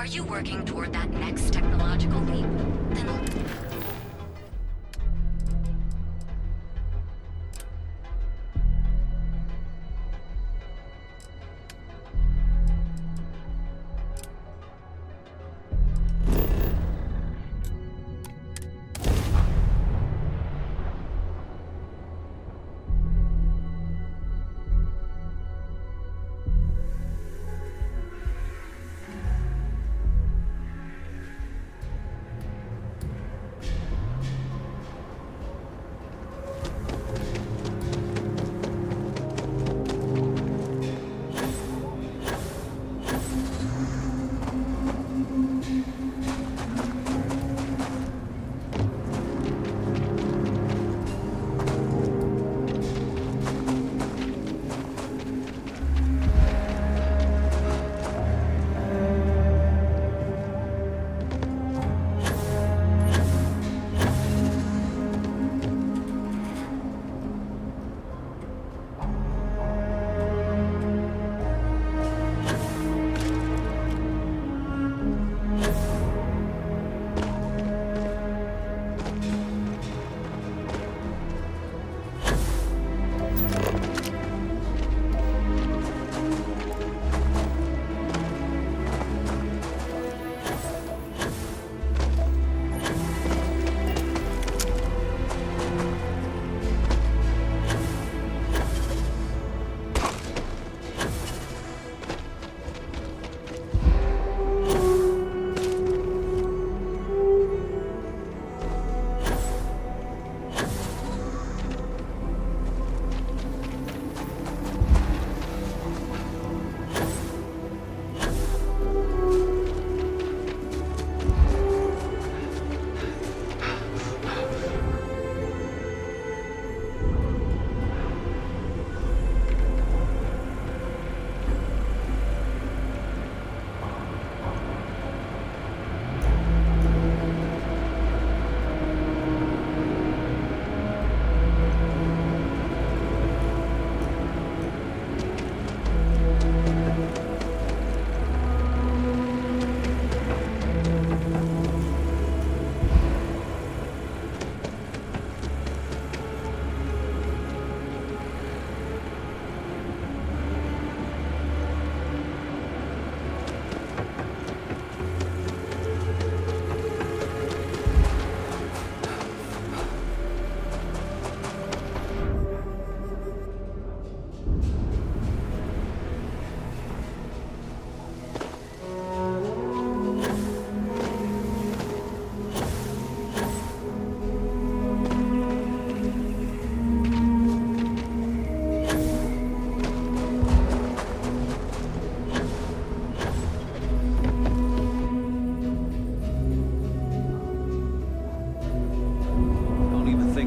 Are you working toward that next technological leap? Then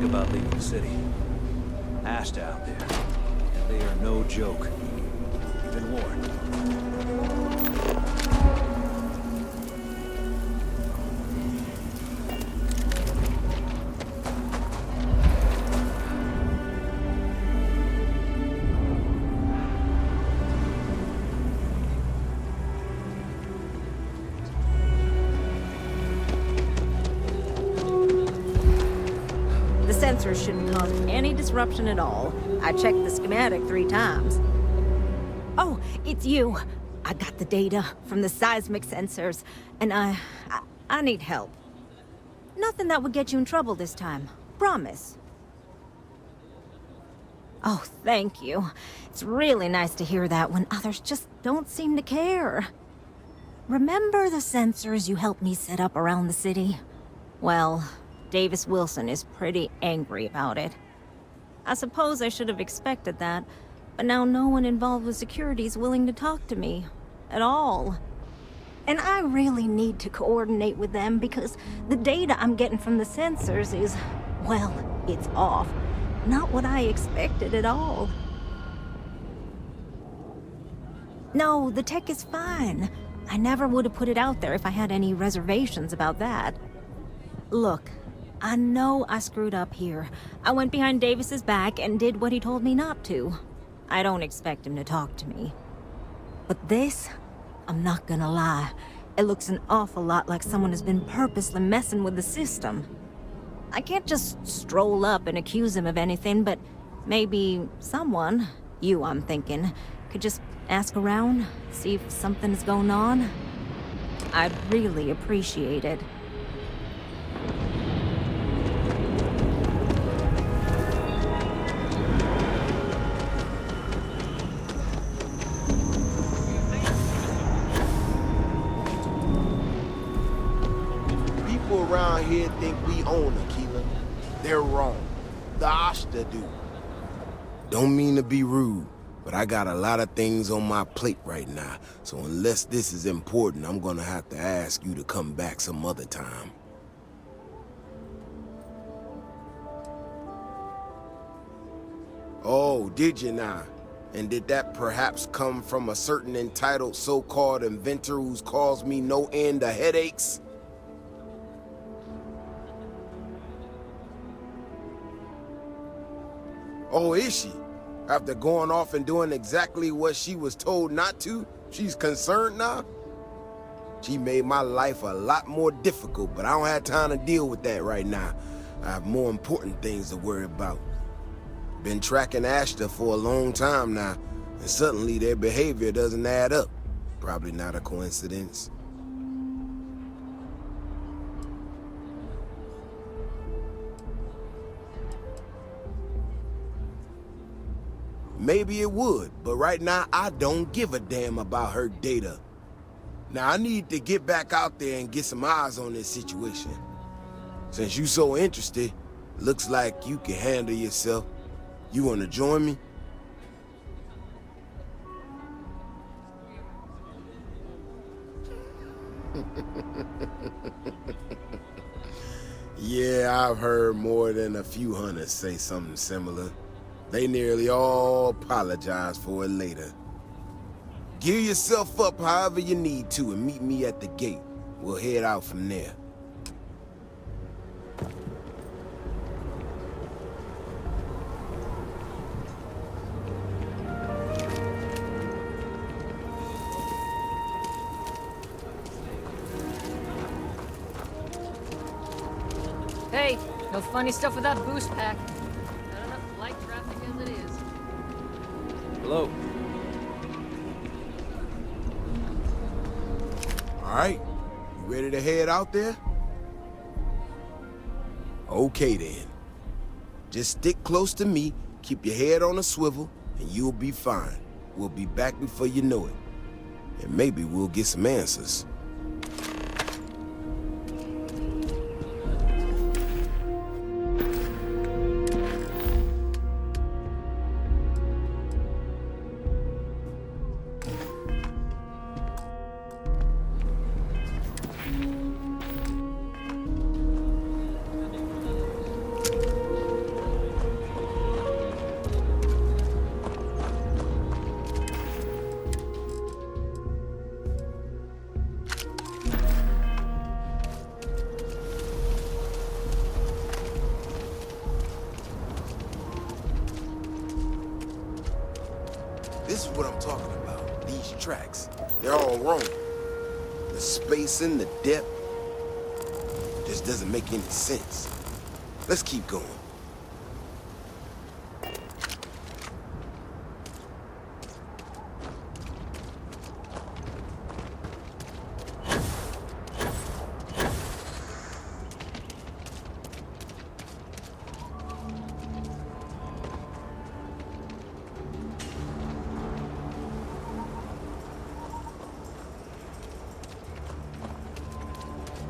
about leaving the city. Asked out there. And they are no joke. You've been warned. Sensors shouldn't cause any disruption at all. I checked the schematic 3 times. Oh, it's you. I got the data from the seismic sensors, and I need help. Nothing that would get you in trouble this time. Promise. Oh, thank you. It's really nice to hear that when others just don't seem to care. Remember the sensors you helped me set up around the city? Well, Davis Wilson is pretty angry about it. I suppose I should have expected that, but now no one involved with security is willing to talk to me. At all. And I really need to coordinate with them because the data I'm getting from the sensors is, well, it's off. Not what I expected at all. No, the tech is fine. I never would have put it out there if I had any reservations about that. Look, I know I screwed up here. I went behind Davis's back and did what he told me not to. I don't expect him to talk to me. But this, I'm not gonna lie, It looks an awful lot like someone has been purposely messing with the system. I can't just stroll up and accuse him of anything, but maybe someone, you I'm thinking, could just ask around, see if something's going on. I'd really appreciate it. People around here think we own Aquila. They're wrong. The Ashta do. Don't mean to be rude, but I got a lot of things on my plate right now, so unless this is important, I'm gonna have to ask you to come back some other time. Oh, did you now? And did that perhaps come from a certain entitled so-called inventor who's caused me no end of headaches? Oh, is she? After going off and doing exactly what she was told not to, she's concerned now? She made my life a lot more difficult, but I don't have time to deal with that right now. I have more important things to worry about. Been tracking Ashta for a long time now, and suddenly their behavior doesn't add up. Probably not a coincidence. Maybe it would, but right now I don't give a damn about her data. Now I need to get back out there and get some eyes on this situation. Since you so interested, looks like you can handle yourself. You wanna join me? Yeah, I've heard more than a few hunters say something similar. They nearly all apologize for it later. Gear yourself up however you need to and meet me at the gate. We'll head out from there. Hey, no funny stuff with that boost pack. Not enough light traffic as it is. Hello. All right, you ready to head out there? Okay then. Just stick close to me, keep your head on a swivel, and you'll be fine. We'll be back before you know it. And maybe we'll get some answers. This is what I'm talking about. These tracks. They're all wrong. The spacing, the depth, just doesn't make any sense. Let's keep going.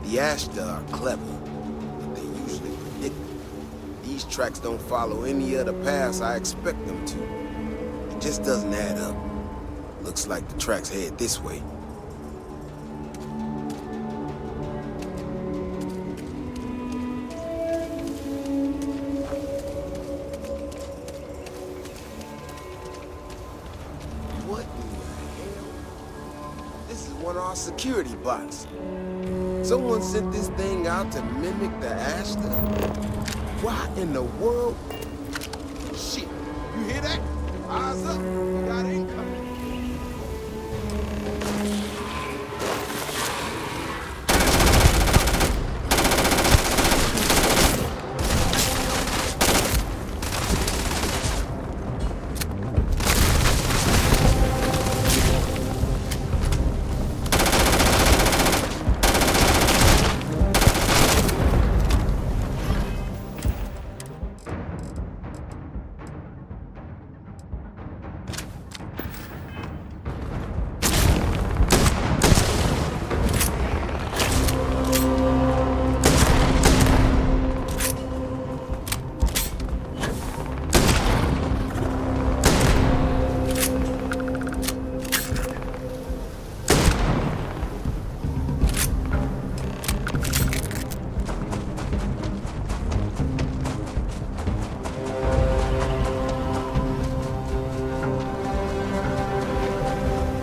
The Ashta are clever, but they usually predict. These tracks don't follow any other paths I expect them to. It just doesn't add up. Looks like the tracks head this way. What in the hell? This is one of our security bots. Someone sent this thing out to mimic the Ashta? Why in the world? Shit, you hear that? Eyes up, we got incoming.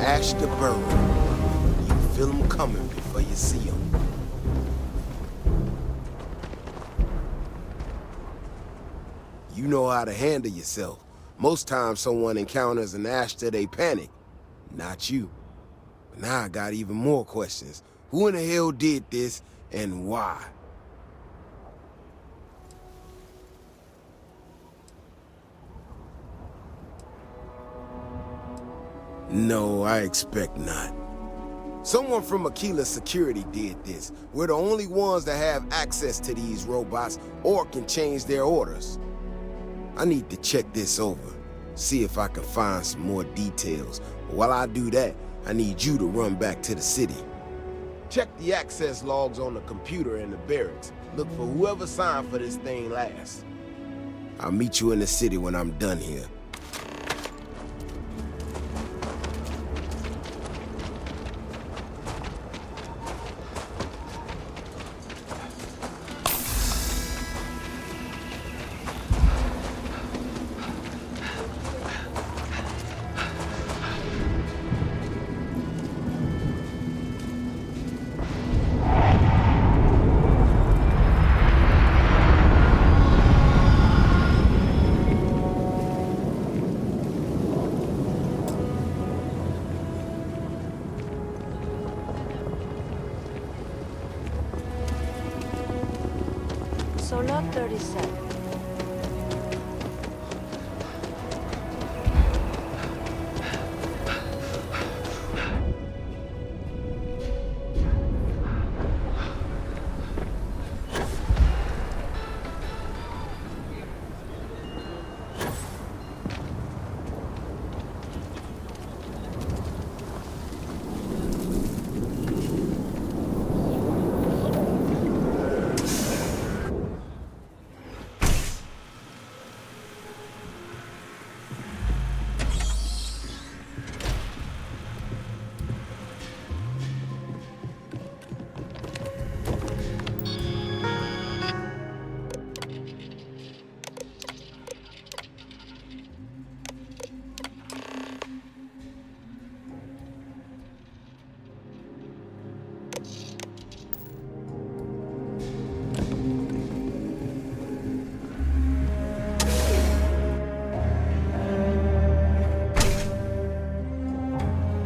Ash to burn. You feel them coming before you see them. You know how to handle yourself. Most times someone encounters an Ashta, they panic. Not you. But now I got even more questions. Who in the hell did this, and why? No, I expect not. Someone from Aquila Security did this. We're the only ones that have access to these robots or can change their orders. I need to check this over, see if I can find some more details. But while I do that, I need you to run back to the city. Check the access logs on the computer in the barracks. Look for whoever signed for this thing last. I'll meet you in the city when I'm done here. Solar 37.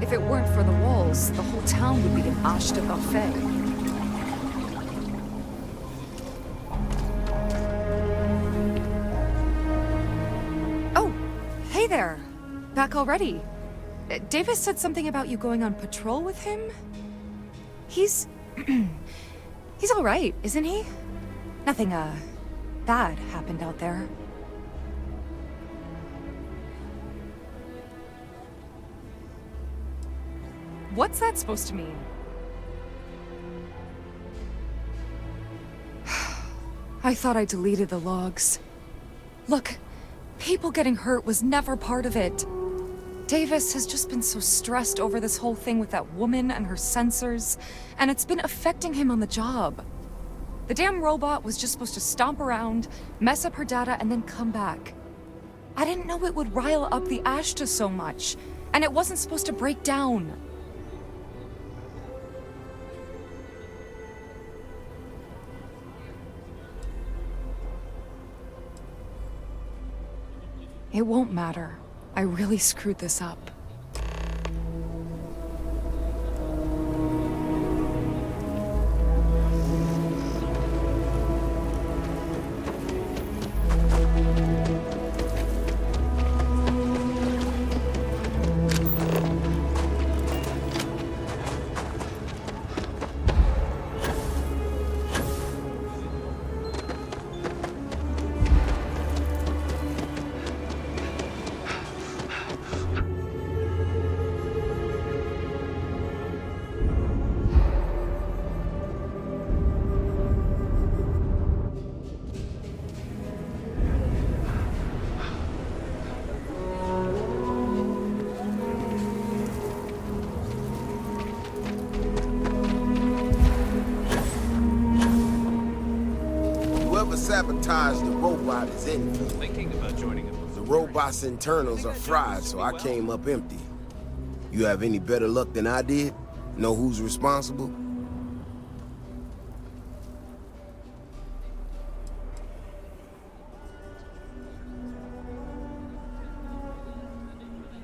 If it weren't for the walls, the whole town would be an Ashta buffet. Oh, hey there. Back already. Davis said something about you going on patrol with him? He's... he's alright, isn't he? Nothing, bad happened out there. What's that supposed to mean? I thought I deleted the logs. Look, people getting hurt was never part of it. Davis has just been so stressed over this whole thing with that woman and her sensors, and it's been affecting him on the job. The damn robot was just supposed to stomp around, mess up her data, and then come back. I didn't know it would rile up the Ashta so much, and it wasn't supposed to break down. It won't matter. I really screwed this up. Sabotage the robot is anything. Thinking about joining him. The robot's internals are fried, so I came up empty. You have any better luck than I did? Know who's responsible?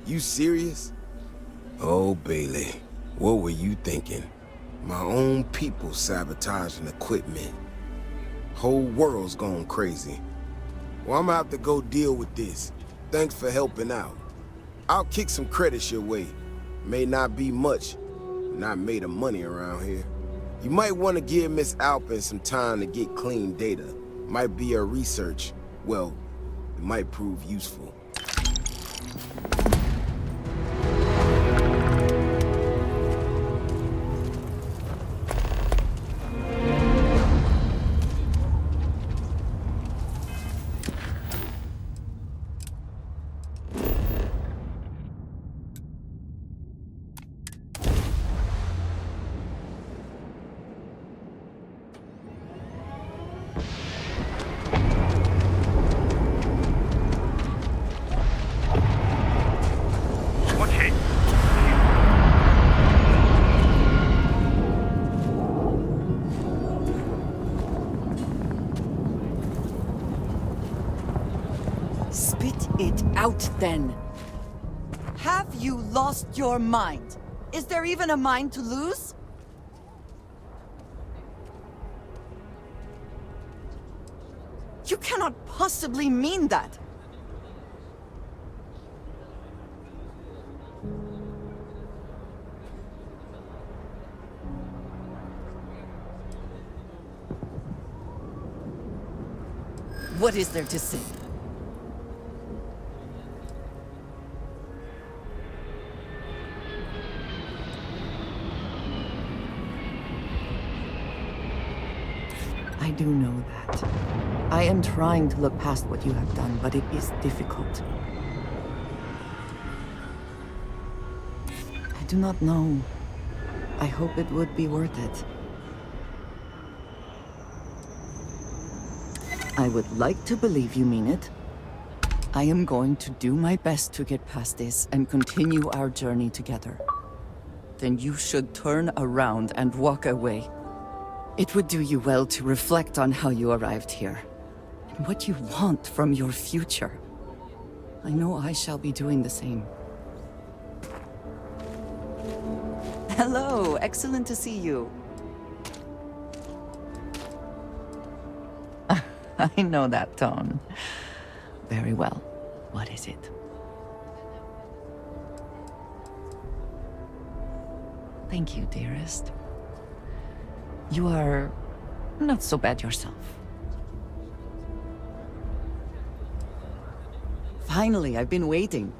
You serious? Oh, Bailey, what were you thinking? My own people sabotaging equipment. Whole world's gone crazy. Well, I'm gonna have to go deal with this. Thanks for helping out. I'll kick some credits your way. May not be much. Not made of money around here. You might want to give Miss Alpin some time to get clean data. Might be her research. Well, it might prove useful. Spit it out, then. Have you lost your mind? Is there even a mind to lose? You cannot possibly mean that. What is there to say? I do know that. I am trying to look past what you have done, but it is difficult. I do not know. I hope it would be worth it. I would like to believe you mean it. I am going to do my best to get past this and continue our journey together. Then you should turn around and walk away. It would do you well to reflect on how you arrived here, and what you want from your future. I know I shall be doing the same. Hello, excellent to see you. I know that tone. Very well. What is it? Thank you, dearest. You are not so bad yourself. Finally, I've been waiting.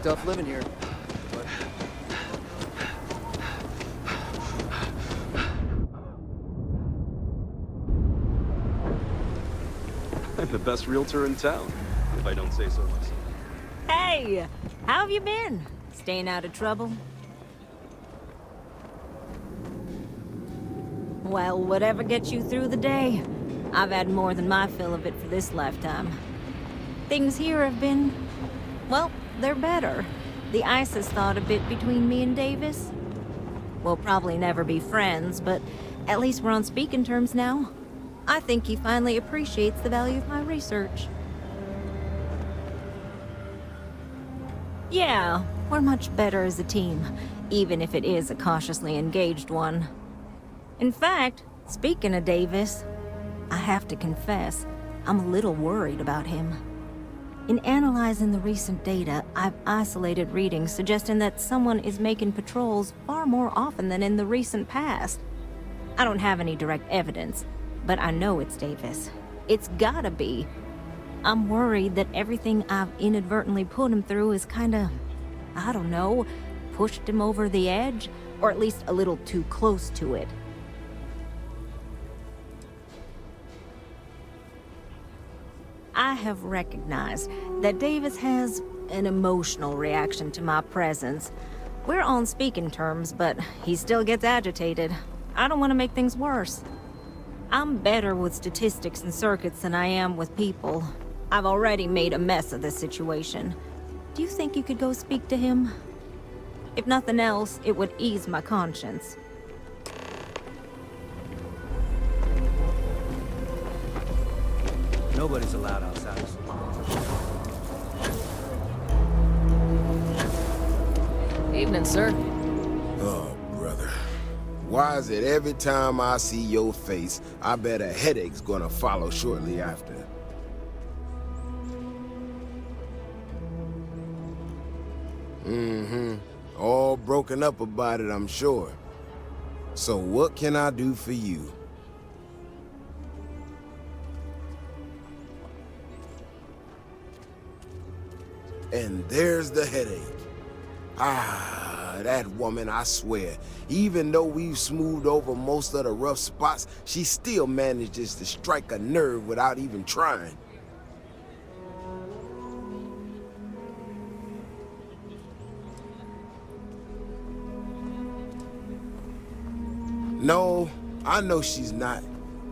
tough living here. But I'm the best realtor in town, if I don't say so myself. Hey, how have you been? Staying out of trouble? Well, whatever gets you through the day. I've had more than my fill of it for this lifetime. Things here have been... well, they're better. The ice has thawed a bit between me and Davis. We'll probably never be friends, but at least we're on speaking terms now. I think he finally appreciates the value of my research. Yeah, we're much better as a team, even if it is a cautiously engaged one. In fact, speaking of Davis, I have to confess, I'm a little worried about him. In analyzing the recent data, I've isolated readings suggesting that someone is making patrols far more often than in the recent past. I don't have any direct evidence, but I know it's Davis. It's gotta be. I'm worried that everything I've inadvertently put him through is kinda, I don't know, pushed him over the edge, or at least a little too close to it. I have recognized that Davis has an emotional reaction to my presence. We're on speaking terms, but he still gets agitated. I don't want to make things worse. I'm better with statistics and circuits than I am with people. I've already made a mess of this situation. Do you think you could go speak to him? If nothing else, it would ease my conscience. Nobody's allowed outside. Evening, sir. Oh, brother. Why is it every time I see your face, I bet a headache's gonna follow shortly after? All broken up about it, I'm sure. So what can I do for you? And there's the headache. Ah, that woman, I swear. Even though we've smoothed over most of the rough spots, she still manages to strike a nerve without even trying. No, I know she's not.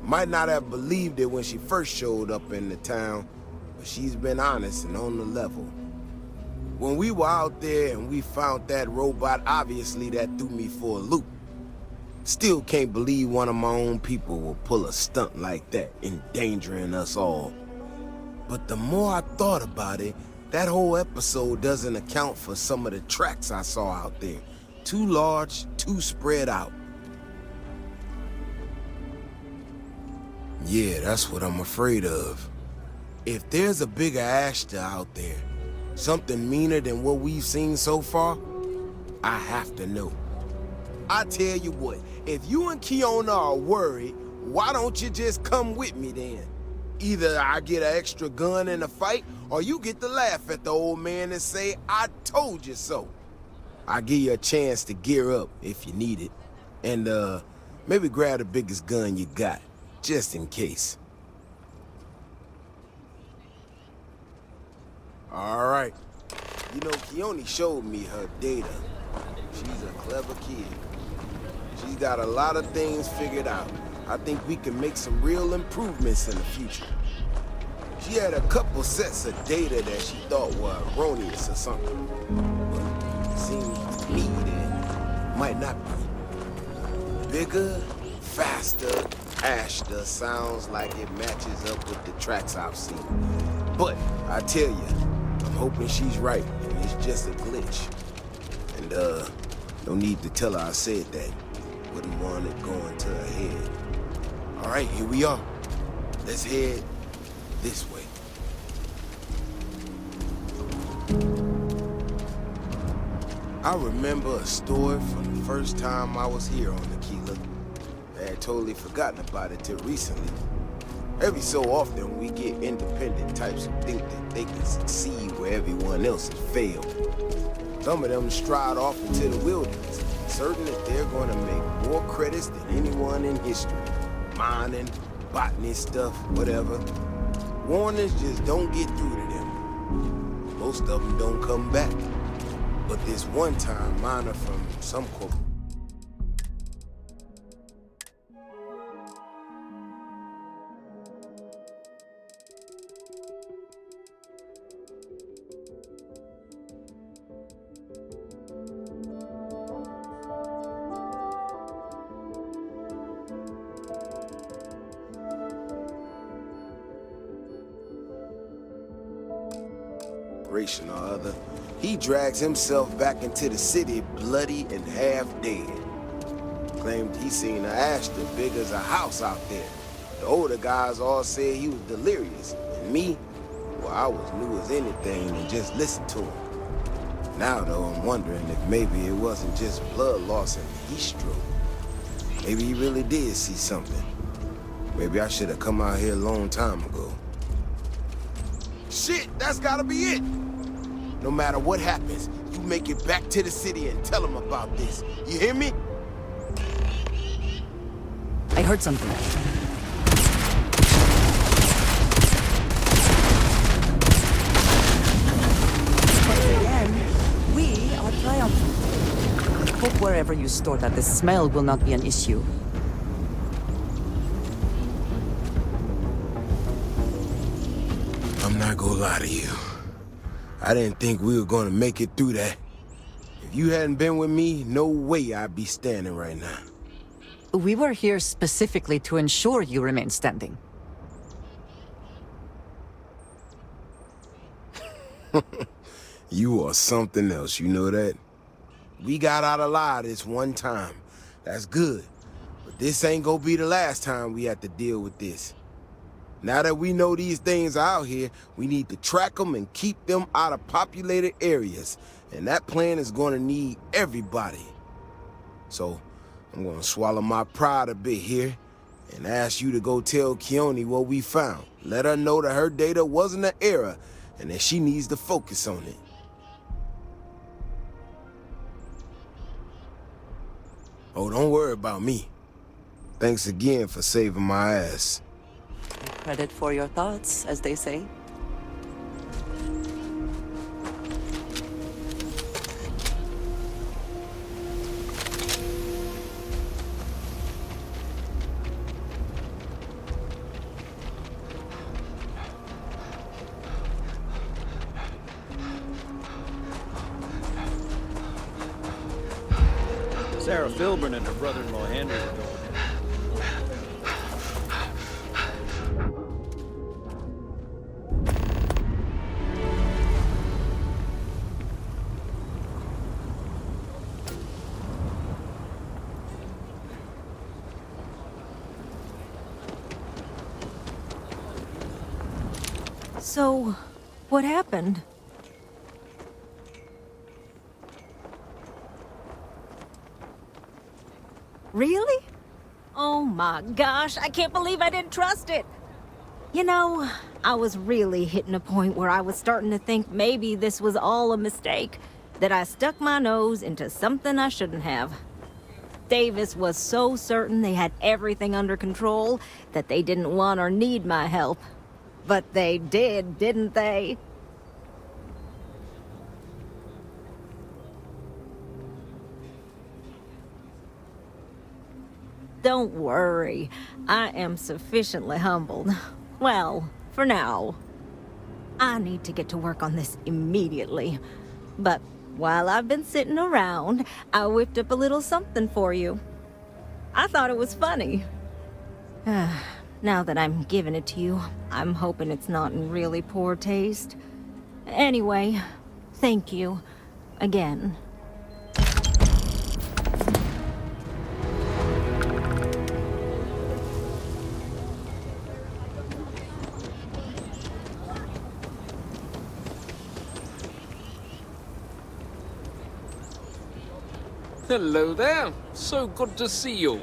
Might not have believed it when she first showed up in the town, but she's been honest and on the level. When we were out there and we found that robot, obviously that threw me for a loop. Still can't believe one of my own people will pull a stunt like that, endangering us all. But the more I thought about it, that whole episode doesn't account for some of the tracks I saw out there. Too large, too spread out. Yeah, that's what I'm afraid of. If there's a bigger Ashta out there, something meaner than what we've seen so far, I have to know. I tell you what, if you and Kiona are worried, why don't you just come with me then? Either I get an extra gun in the fight, or you get to laugh at the old man and say, I told you so. I'll give you a chance to gear up if you need it. And maybe grab the biggest gun you got, just in case. All right. You know, Kioni showed me her data. She's a clever kid. She's got a lot of things figured out. I think we can make some real improvements in the future. She had a couple sets of data that she thought were erroneous or something. But it seems to me that might not be. Bigger, faster, Ashta sounds like it matches up with the tracks I've seen. But I tell you, I'm hoping she's right, and it's just a glitch. And, no need to tell her I said that. Wouldn't want it going to her head. All right, here we are. Let's head this way. I remember a story from the first time I was here on Aquila. I had totally forgotten about it till recently. Every so often, we get independent types who think that they can succeed where everyone else has failed. Some of them stride off into the wilderness, certain that they're gonna make more credits than anyone in history. Mining, botany stuff, whatever. Warnings just don't get through to them. Most of them don't come back. But this one time, miner from some corp. Or other, he drags himself back into the city bloody and half dead. Claimed he seen an Astra big as a house out there. The older guys all said he was delirious, and me, well, I was new as anything and just listened to him. Now though, I'm wondering if maybe it wasn't just blood loss and heat stroke. Maybe he really did see something. Maybe I should have come out here a long time ago. Shit, that's gotta be it! No matter what happens, you make it back to the city and tell them about this. You hear me? I heard something. Once again, we are triumphant. Hope wherever you store that, the smell will not be an issue. I'm not gonna lie to you. I didn't think we were gonna make it through that. If you hadn't been with me, no way I'd be standing right now. We were here specifically to ensure you remain standing. You are something else, you know that? We got out alive this one time. That's good. But this ain't gonna be the last time we have to deal with this. Now that we know these things are out here, we need to track them and keep them out of populated areas. And that plan is gonna need everybody. So, I'm gonna swallow my pride a bit here and ask you to go tell Keone what we found. Let her know that her data wasn't an error and that she needs to focus on it. Oh, don't worry about me. Thanks again for saving my ass. Credit for your thoughts, as they say. Sarah Filburn and her brother-in-law Henry are going in. So, what happened? Really? Oh my gosh, I can't believe I didn't trust it. You know, I was really hitting a point where I was starting to think maybe this was all a mistake, that I stuck my nose into something I shouldn't have. Davis was so certain they had everything under control that they didn't want or need my help. But they did, didn't they? Don't worry. I am sufficiently humbled. Well, for now. I need to get to work on this immediately. But while I've been sitting around, I whipped up a little something for you. I thought it was funny. Now that I'm giving it to you, I'm hoping it's not in really poor taste. Anyway, thank you. Again. Hello there. So good to see you.